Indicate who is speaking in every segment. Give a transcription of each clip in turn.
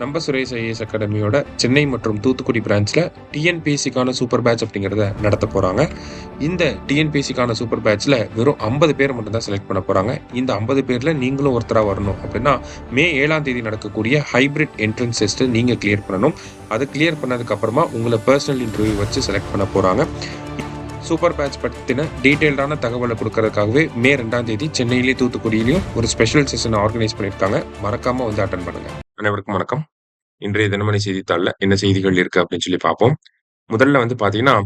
Speaker 1: நம்ம சுரேஷ் ஐஏஎஸ் அகாடமியோட சென்னை மற்றும் Thoothukudi பிரான்ச்சில் டிஎன்பிஎஸ்சிக்கான super batch அப்படிங்கிறத நடத்த போகிறாங்க. இந்த டிஎன்பிஎஸ்சிக்கான சூப்பர் பேட்ச்சில் வெறும் 50 பேர் மட்டும்தான் செலக்ட் பண்ண போகிறாங்க. இந்த 50 பேரில் நீங்களும் ஒருத்தராக வரணும் அப்படின்னா மே 7ஆம் தேதி நடக்கக்கூடிய ஹைப்ரிட் என்ட்ரன்ஸ் டெஸ்ட்டு நீங்கள் கிளியர் பண்ணணும். அதை கிளியர் பண்ணதுக்கப்புறமா உங்களை பர்சனல் இன்டர்வியூ வச்சு செலக்ட் பண்ண போகிறாங்க. சூப்பர் பேட்ச் பற்றின டீட்டெயில்டான தகவலை கொடுக்கறதுக்காகவே மே 2ஆம் தேதி சென்னையிலேயும் தூத்துக்குடியிலையும் ஒரு ஸ்பெஷல் செஷன் ஆர்கனைஸ் பண்ணியிருக்காங்க. மறக்காமல் வந்து அட்டன் பண்ணுங்கள். அனைவருக்கும் வணக்கம். இன்றைய தினமணி செய்தித்தாளில் என்ன செய்திகள் இருக்கு அப்படின்னு சொல்லி பார்ப்போம். முதல்ல வந்து பார்த்தீங்கன்னா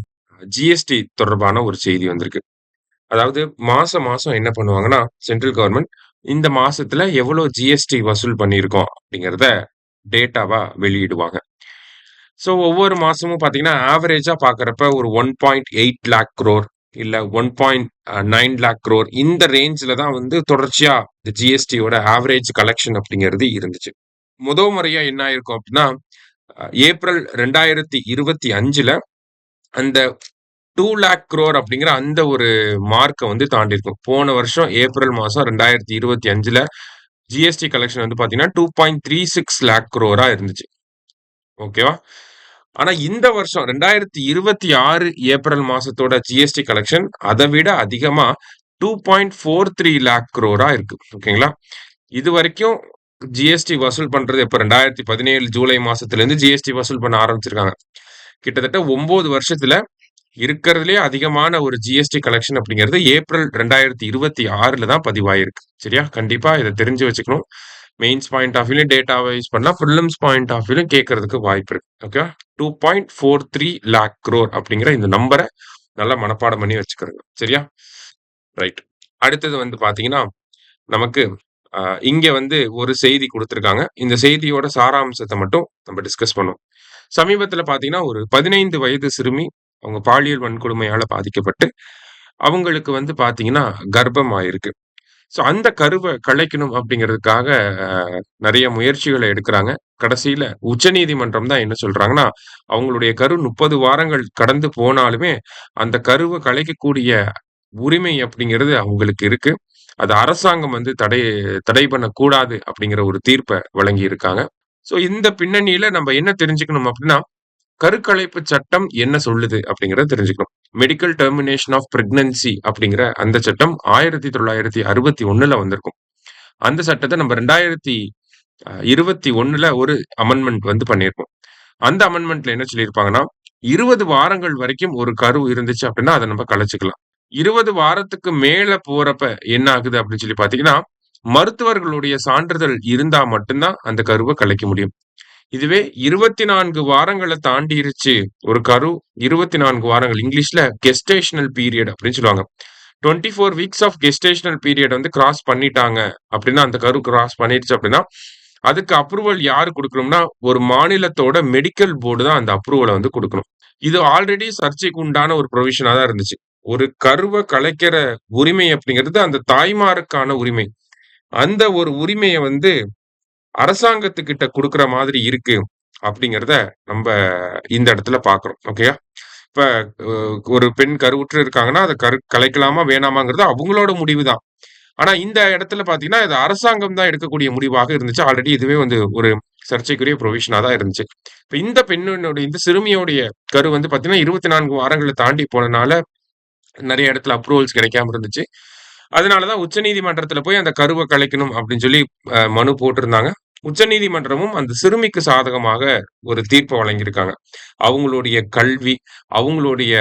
Speaker 1: ஜிஎஸ்டி தொடர்பான ஒரு செய்தி வந்திருக்கு. அதாவது மாசம் என்ன பண்ணுவாங்கன்னா சென்ட்ரல் கவர்மெண்ட் இந்த மாசத்துல எவ்வளவு ஜிஎஸ்டி வசூல் பண்ணியிருக்கோம் அப்படிங்கிறத டேட்டாவா வெளியிடுவாங்க. ஸோ ஒவ்வொரு மாசமும் பார்த்தீங்கன்னா ஆவரேஜா பார்க்குறப்ப ஒரு 1.8 லேக் crore இல்ல 1.9 லேக் crore இந்த ரேஞ்சில் தான் வந்து தொடர்ச்சியா இந்த ஜிஎஸ்டியோட ஆவரேஜ் கலெக்ஷன் அப்படிங்கிறது இருந்துச்சு. முதல் முறையா என்ன ஆயிருக்கும் அப்படின்னா ஏப்ரல் 2025ல அந்த 2 லேக் crore அப்படிங்கிற அந்த ஒரு மார்க்கை வந்து தாண்டி இருக்கும். போன வருஷம் ஏப்ரல் மாசம் 2025ல ஜிஎஸ்டி கலெக்ஷன் வந்து பாத்தீங்கன்னா 2.36 லேக் crore இருந்துச்சு. ஓகேவா? ஆனா இந்த வருஷம் 2026 ஏப்ரல் மாசத்தோட ஜிஎஸ்டி கலெக்ஷன் அதை விட அதிகமா 2.43 லேக் crore இருக்கு. ஓகேங்களா? இது வரைக்கும் ஜிஎஸ்டி வசூல் பண்றது இப்ப 2017 ஜூலை மாசத்துல இருந்து ஜிஎஸ்டி வசூல் பண்ண ஆரம்பிச்சிருக்காங்க. கிட்டத்தட்ட 9 வருஷத்துல இருக்கிறதுலே அதிகமான ஒரு ஜிஎஸ்டி கலெக்ஷன் அப்படிங்கிறது ஏப்ரல் 2026ல தான் பதிவாயிருக்கு. சரியா? கண்டிப்பா இதை தெரிஞ்சு வச்சுக்கணும். மெயின்ஸ் பாயிண்ட் ஆஃப் வியூலையும் டேட்டாவை யூஸ் பண்ணலாம், ப்ரிலிம்ஸ் பாயிண்ட் ஆஃப் வியூலையும் கேட்கறதுக்கு வாய்ப்பு இருக்கு. ஓகே, 2.43 லேக் crore அப்படிங்கிற இந்த நம்பரை நல்லா மனப்பாடம் பண்ணி வச்சுக்கிறது. சரியா? ரைட். அடுத்தது வந்து பாத்தீங்கன்னா நமக்கு இங்க வந்து ஒரு செய்தி கொடுத்திருக்காங்க. இந்த செய்தியோட சாராம்சத்தை மட்டும் நம்ம டிஸ்கஸ் பண்ணுவோம். சமீபத்துல பாத்தீங்கன்னா ஒரு 15 வயது சிறுமி அவங்க பாலியல் வன்கொடுமையால பாதிக்கப்பட்டு அவங்களுக்கு வந்து பாத்தீங்கன்னா கர்ப்பம் ஆயிருக்கு. ஸோ அந்த கருவை கலைக்கணும் அப்படிங்கிறதுக்காக நிறைய முயற்சிகளை எடுக்கிறாங்க. கடைசியில உச்சநீதிமன்றம் தான் என்ன சொல்றாங்கன்னா அவங்களுடைய கரு 30 வாரங்கள் கடந்து போனாலுமே அந்த கருவை கலைக்கக்கூடிய உரிமை அப்படிங்கிறது அவங்களுக்கு இருக்கு. அது அரசாங்கம் வந்து தடை பண்ணக்கூடாது அப்படிங்கிற ஒரு தீர்ப்பை வழங்கி இருக்காங்க. ஸோ இந்த பின்னணியில நம்ம என்ன தெரிஞ்சுக்கணும் அப்படின்னா கருக்கலைப்பு சட்டம் என்ன சொல்லுது அப்படிங்கிறத தெரிஞ்சுக்கணும். மெடிக்கல் டெர்மினேஷன் ஆஃப் பிரெக்னன்சி அப்படிங்கிற அந்த சட்டம் 1961ல வந்திருக்கும். அந்த சட்டத்தை நம்ம 2021ல ஒரு அமெண்ட்மெண்ட் வந்து பண்ணியிருக்கோம். அந்த அமெண்ட்மெண்ட்ல என்ன சொல்லியிருப்பாங்கன்னா 20 வாரங்கள் வரைக்கும் ஒரு கரு இருந்துச்சு அப்படின்னா அதை நம்ம கலைச்சுக்கலாம். 20 வாரத்துக்கு மேல போறப்ப என்ன ஆகுது அப்படின்னு சொல்லி பாத்தீங்கன்னா மருத்துவர்களுடைய சான்றிதழ் இருந்தா மட்டும்தான் அந்த கருவை கலைக்க முடியும். இதுவே 24 வாரங்களை தாண்டிருச்சு ஒரு கரு, 24 வாரங்கள் இங்கிலீஷ்ல கெஸ்டேஷனல் பீரியட் அப்படின்னு சொல்லுவாங்க. 24 வீக்ஸ் ஆஃப் கெஸ்டேஷனல் பீரியட் வந்து கிராஸ் பண்ணிட்டாங்க அப்படின்னா அந்த கரு கிராஸ் பண்ணிருச்சு அப்படின்னா அதுக்கு அப்ரூவல் யாரு கொடுக்கணும்னா ஒரு மாநிலத்தோட மெடிக்கல் போர்டு தான் அந்த அப்ரூவலை வந்து கொடுக்கணும். இது ஆல்ரெடி சர்ச்சைக்கு உண்டான ஒரு ப்ரொவிஷனா தான் இருந்துச்சு. ஒரு கருவை கலைக்கிற உரிமை அப்படிங்கிறது அந்த தாய்மாருக்கான உரிமை. அந்த ஒரு உரிமையை வந்து அரசாங்கத்துக்கிட்ட கொடுக்குற மாதிரி இருக்கு அப்படிங்கிறத நம்ம இந்த இடத்துல பாக்குறோம். ஓகேயா? இப்ப ஒரு பெண் கருவுற்று இருக்காங்கன்னா அதை கலைக்கலாமா வேணாமாங்கிறது அவங்களோட முடிவு தான். ஆனா இந்த இடத்துல பாத்தீங்கன்னா இது அரசாங்கம் தான் எடுக்கக்கூடிய முடிவாக இருந்துச்சு. ஆல்ரெடி இதுவே வந்து ஒரு சர்ச்சைக்குரிய ப்ரொவிஷனா தான் இருந்துச்சு. இப்ப இந்த பெண்ணினுடைய இந்த சிறுமியோடைய கரு வந்து பாத்தீங்கன்னா 24 வாரங்களை தாண்டி போனனால நிறைய இடத்துல அப்ரூவல்ஸ் கிடைக்காம இருந்துச்சு. அதனாலதான் உச்சநீதிமன்றத்துல போய் அந்த கருவை கலைக்கணும் அப்படின்னு சொல்லி மனு போட்டிருந்தாங்க. உச்சநீதிமன்றமும் அந்த சிறுமிக்கு சாதகமாக ஒரு தீர்ப்பை வழங்கியிருக்காங்க. அவங்களுடைய கல்வி, அவங்களுடைய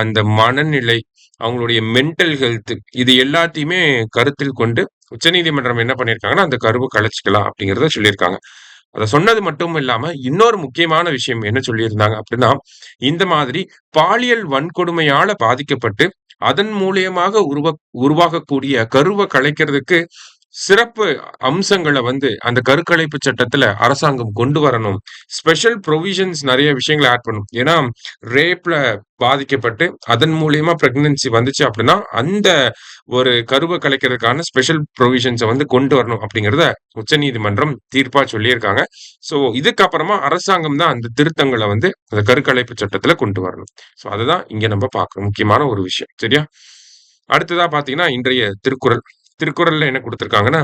Speaker 1: அந்த மனநிலை, அவங்களுடைய மென்டல் ஹெல்த் இது எல்லாத்தையுமே கருத்தில் கொண்டு உச்சநீதிமன்றம் என்ன பண்ணியிருக்காங்கன்னா அந்த கருவை கலைச்சிக்கலாம் அப்படிங்கிறத சொல்லியிருக்காங்க. அதை சொன்னது மட்டும் இல்லாம இன்னொரு முக்கியமான விஷயம் என்ன சொல்லியிருந்தாங்க அப்படின்னா இந்த மாதிரி பாலியல் வன்கொடுமையால பாதிக்கப்பட்டு அதன் மூலியமாக உருவாகக்கூடிய கருவை கலைக்கிறதுக்கு சிறப்பு அம்சங்களை வந்து அந்த கருக்கலைப்பு சட்டத்துல அரசாங்கம் கொண்டு வரணும். ஸ்பெஷல் ப்ரொவிஷன்ஸ் நிறைய விஷயங்களை ஆட் பண்ணும். ஏன்னா ரேப்ல பாதிக்கப்பட்டு அதன் மூலியமா பிரெக்னன்சி வந்துச்சு அப்படின்னா அந்த ஒரு கருவை கலைக்கிறதுக்கான ஸ்பெஷல் ப்ரொவிஷன்ஸை வந்து கொண்டு வரணும் அப்படிங்கிறத உச்சநீதிமன்றம் தீர்ப்பா சொல்லியிருக்காங்க. ஸோ இதுக்கப்புறமா அரசாங்கம் தான் அந்த திருத்தங்களை வந்து அந்த கருக்கலைப்பு சட்டத்துல கொண்டு வரணும். ஸோ அதுதான் இங்க நம்ம பார்க்கணும் முக்கியமான ஒரு விஷயம். சரியா? அடுத்ததா பாத்தீங்கன்னா இன்றைய திருக்குறள். திருக்குறள்ல என்ன கொடுத்திருக்காங்கன்னா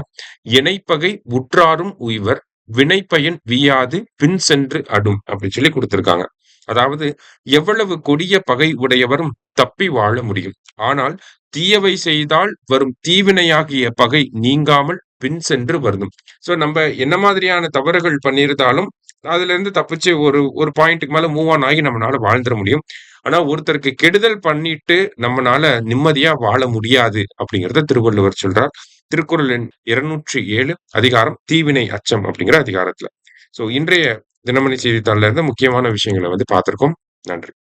Speaker 1: இணைப்பகை உற்றாரும் உய்வர் வினைப்பயன் வீயாது பின் சென்று அடும் அப்படின்னு சொல்லி கொடுத்திருக்காங்க. அதாவது எவ்வளவு கொடிய பகை உடையவரும் தப்பி வாழ முடியும். ஆனால் தீயவை செய்தால் வரும் தீவினையாகிய பகை நீங்காமல் பின் சென்று வருந்தும். சோ நம்ம என்ன மாதிரியான தவறுகள் பண்ணியிருந்தாலும் அதுல இருந்து தப்பிச்சு ஒரு ஒரு பாயிண்ட்டுக்கு மேல மூவ் ஆன் ஆகி நம்மளால வாழ்ந்துட முடியும். ஆனா ஒருத்தருக்கு கெடுதல் பண்ணிட்டு நம்மனால நிம்மதியா வாழ முடியாது அப்படிங்கறத திருவள்ளுவர் சொல்றார். திருக்குறள் எண் 207 அதிகாரம் தீவினை அச்சம் அப்படிங்கிற அதிகாரத்துல. சோ இன்றைய தினமணி செய்தித்தாள்ல இருந்து முக்கியமான விஷயங்களை பார்த்திருக்கோம். நன்றி.